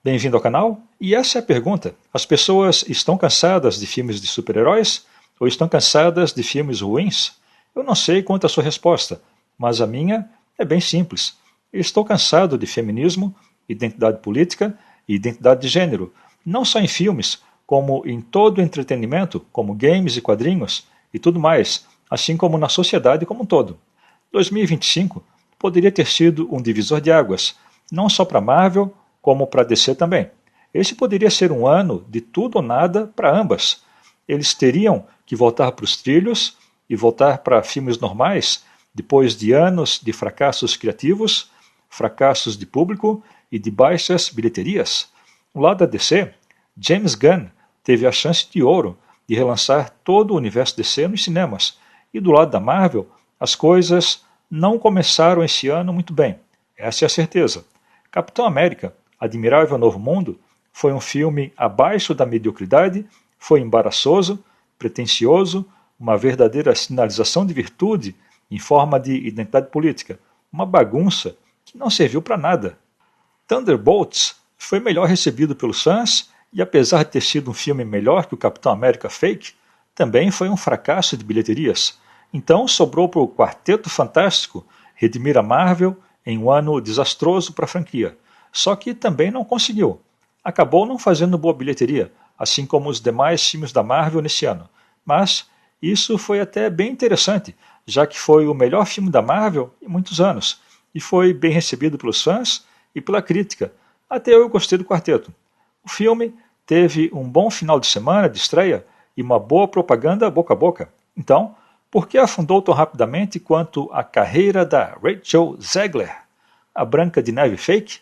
Bem-vindo ao canal? E essa é a pergunta. As pessoas estão cansadas de filmes de super-heróis ou estão cansadas de filmes ruins? Eu não sei quanto à sua resposta, mas a minha é bem simples. Eu estou cansado de feminismo, identidade política e identidade de gênero, não só em filmes, como em todo o entretenimento, como games e quadrinhos e tudo mais, assim como na sociedade como um todo. 2025 poderia ter sido um divisor de águas, não só para Marvel, como para DC também. Esse poderia ser um ano de tudo ou nada para ambas. Eles teriam que voltar para os trilhos e voltar para filmes normais depois de anos de fracassos criativos, fracassos de público e de baixas bilheterias. No lado da DC, James Gunn teve a chance de ouro de relançar todo o universo DC nos cinemas. E do lado da Marvel, as coisas não começaram esse ano muito bem. Essa é a certeza. Capitão América, Admirável Novo Mundo, foi um filme abaixo da mediocridade, foi embaraçoso, pretensioso, uma verdadeira sinalização de virtude em forma de identidade política, uma bagunça que não serviu para nada. Thunderbolts foi melhor recebido pelos fãs e, apesar de ter sido um filme melhor que o Capitão América Fake, também foi um fracasso de bilheterias. Então sobrou para o Quarteto Fantástico redimir a Marvel em um ano desastroso para a franquia. Só que também não conseguiu. Acabou não fazendo boa bilheteria, assim como os demais filmes da Marvel nesse ano. Mas isso foi até bem interessante, já que foi o melhor filme da Marvel em muitos anos, e foi bem recebido pelos fãs e pela crítica. Até eu gostei do quarteto. O filme teve um bom final de semana de estreia e uma boa propaganda boca a boca. Então, por que afundou tão rapidamente quanto a carreira da Rachel Zegler, a Branca de Neve fake?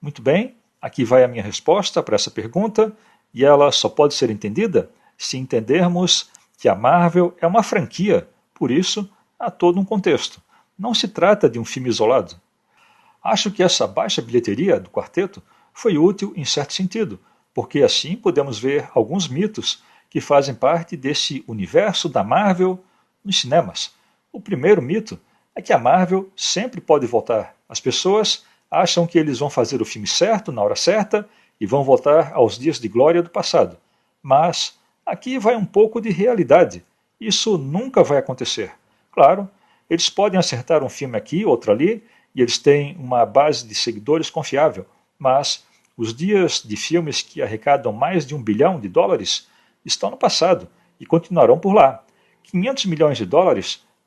Muito bem, aqui vai a minha resposta para essa pergunta, e ela só pode ser entendida se entendermos que a Marvel é uma franquia, por isso há todo um contexto. Não se trata de um filme isolado. Acho que essa baixa bilheteria do quarteto foi útil em certo sentido, porque assim podemos ver alguns mitos que fazem parte desse universo da Marvel nos cinemas. O primeiro mito é que a Marvel sempre pode voltar. As pessoas acham que eles vão fazer o filme certo, na hora certa, e vão voltar aos dias de glória do passado. Mas aqui vai um pouco de realidade. Isso nunca vai acontecer. Claro, eles podem acertar um filme aqui, outro ali, e eles têm uma base de seguidores confiável, mas os dias de filmes que arrecadam mais de US$ 1 bilhão estão no passado e continuarão por lá. US$ 500 milhões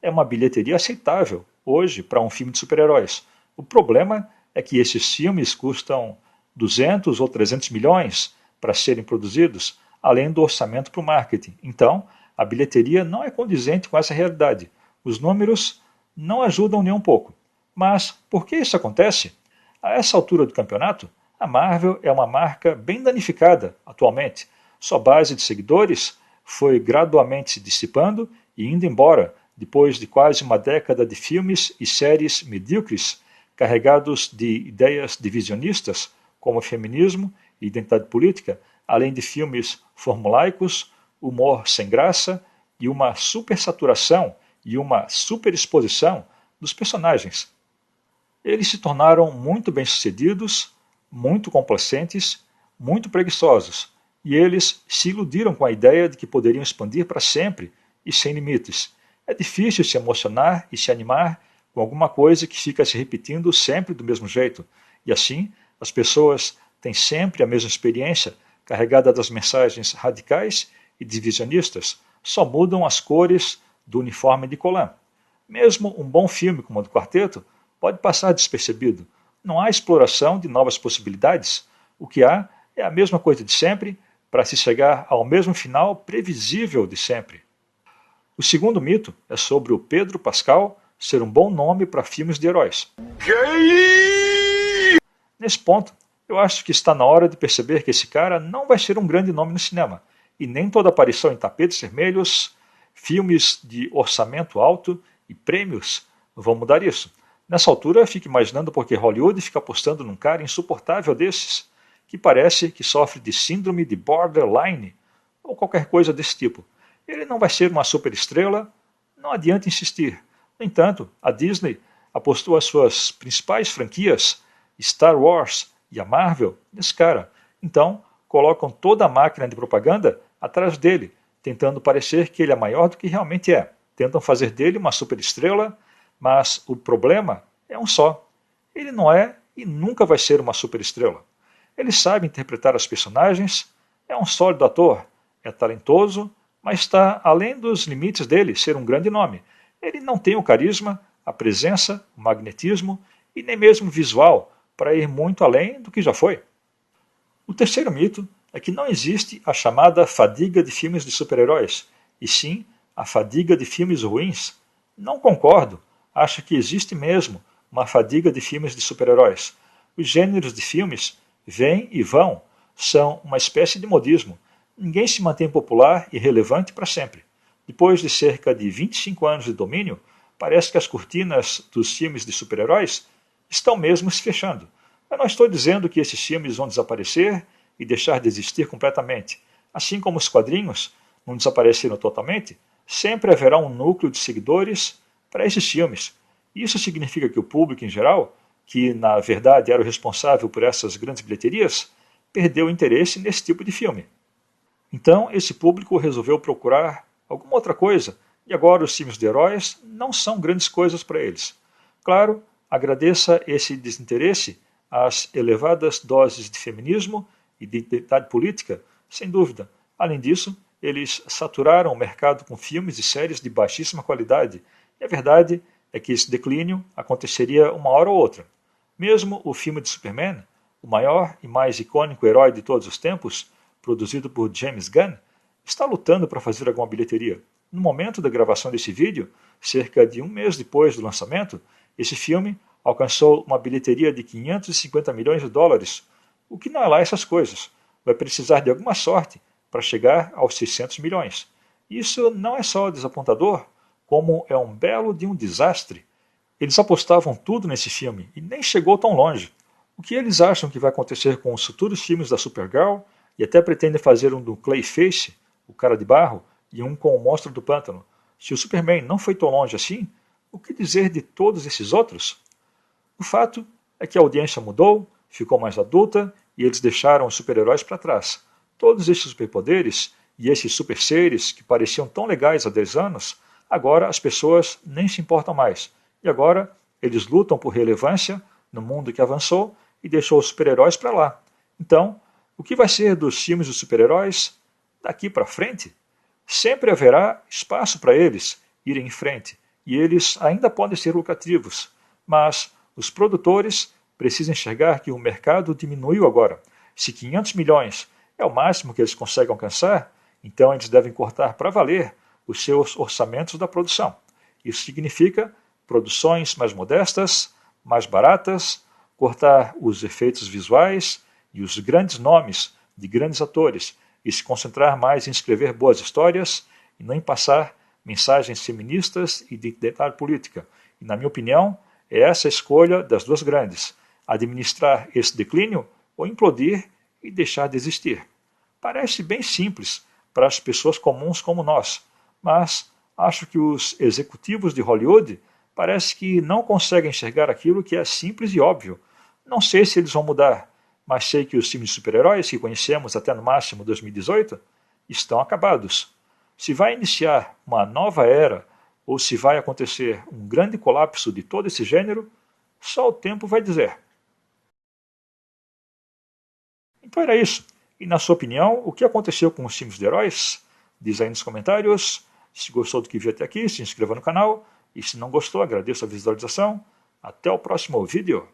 é uma bilheteria aceitável hoje para um filme de super-heróis. O problema é que esses filmes custam 200 ou 300 milhões para serem produzidos, além do orçamento para o marketing. Então, a bilheteria não é condizente com essa realidade. Os números não ajudam nem um pouco. Mas por que isso acontece? A essa altura do campeonato, a Marvel é uma marca bem danificada atualmente. Sua base de seguidores foi gradualmente se dissipando e indo embora, depois de quase uma década de filmes e séries medíocres, carregados de ideias divisionistas, como feminismo e identidade política, além de filmes formulaicos, humor sem graça e uma supersaturação e uma superexposição dos personagens. Eles se tornaram muito bem-sucedidos, muito complacentes, muito preguiçosos, e eles se iludiram com a ideia de que poderiam expandir para sempre e sem limites. É difícil se emocionar e se animar com alguma coisa que fica se repetindo sempre do mesmo jeito, e assim as pessoas têm sempre a mesma experiência, carregada das mensagens radicais e divisionistas, só mudam as cores do uniforme de Colan. Mesmo um bom filme como o do Quarteto pode passar despercebido. Não há exploração de novas possibilidades. O que há é a mesma coisa de sempre para se chegar ao mesmo final previsível de sempre. O segundo mito é sobre o Pedro Pascal ser um bom nome para filmes de heróis. Nesse ponto, eu acho que está na hora de perceber que esse cara não vai ser um grande nome no cinema, e nem toda aparição em tapetes vermelhos, filmes de orçamento alto e prêmios vão mudar isso. Nessa altura, fico imaginando porque Hollywood fica apostando num cara insuportável desses, que parece que sofre de síndrome de borderline, ou qualquer coisa desse tipo. Ele não vai ser uma superestrela, não adianta insistir. No entanto, a Disney apostou as suas principais franquias, Star Wars e a Marvel descara. Então, colocam toda a máquina de propaganda atrás dele, tentando parecer que ele é maior do que realmente é. Tentam fazer dele uma superestrela, mas o problema é um só. Ele não é e nunca vai ser uma superestrela. Ele sabe interpretar os personagens, é um sólido ator, é talentoso, mas está além dos limites dele ser um grande nome. Ele não tem o carisma, a presença, o magnetismo e nem mesmo visual para ir muito além do que já foi. O terceiro mito é que não existe a chamada fadiga de filmes de super-heróis, e sim a fadiga de filmes ruins. Não concordo. Acho que existe mesmo uma fadiga de filmes de super-heróis. Os gêneros de filmes vêm e vão, são uma espécie de modismo. Ninguém se mantém popular e relevante para sempre. Depois de cerca de 25 anos de domínio, parece que as cortinas dos filmes de super-heróis estão mesmo se fechando. Eu não estou dizendo que esses filmes vão desaparecer e deixar de existir completamente. Assim como os quadrinhos não desapareceram totalmente, sempre haverá um núcleo de seguidores para esses filmes. Isso significa que o público em geral, que na verdade era o responsável por essas grandes bilheterias, perdeu interesse nesse tipo de filme. Então esse público resolveu procurar alguma outra coisa e agora os filmes de heróis não são grandes coisas para eles. Claro, agradeça esse desinteresse às elevadas doses de feminismo e de identidade política, sem dúvida. Além disso, eles saturaram o mercado com filmes e séries de baixíssima qualidade, e a verdade é que esse declínio aconteceria uma hora ou outra. Mesmo o filme de Superman, o maior e mais icônico herói de todos os tempos, produzido por James Gunn, está lutando para fazer alguma bilheteria. No momento da gravação desse vídeo, cerca de um mês depois do lançamento, esse filme alcançou uma bilheteria de 550 milhões de dólares, o que não é lá essas coisas. Vai precisar de alguma sorte para chegar aos 600 milhões. Isso não é só desapontador, como é um belo de um desastre. Eles apostavam tudo nesse filme e nem chegou tão longe. O que eles acham que vai acontecer com os futuros filmes da Supergirl e até pretendem fazer um do Clayface, o cara de barro, e um com o Monstro do Pântano. Se o Superman não foi tão longe assim, o que dizer de todos esses outros? O fato é que a audiência mudou, ficou mais adulta e eles deixaram os super-heróis para trás. Todos esses superpoderes e esses super-seres que pareciam tão legais há 10 anos, agora as pessoas nem se importam mais. E agora eles lutam por relevância no mundo que avançou e deixou os super-heróis para lá. Então, o que vai ser dos filmes dos super-heróis daqui para frente? Sempre haverá espaço para eles irem em frente, e eles ainda podem ser lucrativos, mas os produtores precisam enxergar que o mercado diminuiu agora. Se 500 milhões é o máximo que eles conseguem alcançar, então eles devem cortar para valer os seus orçamentos da produção. Isso significa produções mais modestas, mais baratas, cortar os efeitos visuais e os grandes nomes de grandes atores e se concentrar mais em escrever boas histórias e não em passar mensagens feministas e de identidade política. E, na minha opinião, é essa a escolha das duas grandes: administrar esse declínio ou implodir e deixar de existir. Parece bem simples para as pessoas comuns como nós, mas acho que os executivos de Hollywood parece que não conseguem enxergar aquilo que é simples e óbvio. Não sei se eles vão mudar, mas sei que os filmes de super-heróis que conhecemos até no máximo 2018 estão acabados. Se vai iniciar uma nova era ou se vai acontecer um grande colapso de todo esse gênero, só o tempo vai dizer. Então era isso. E na sua opinião, o que aconteceu com os filmes de heróis? Diz aí nos comentários. Se gostou do que viu até aqui, se inscreva no canal. E se não gostou, agradeço a visualização. Até o próximo vídeo.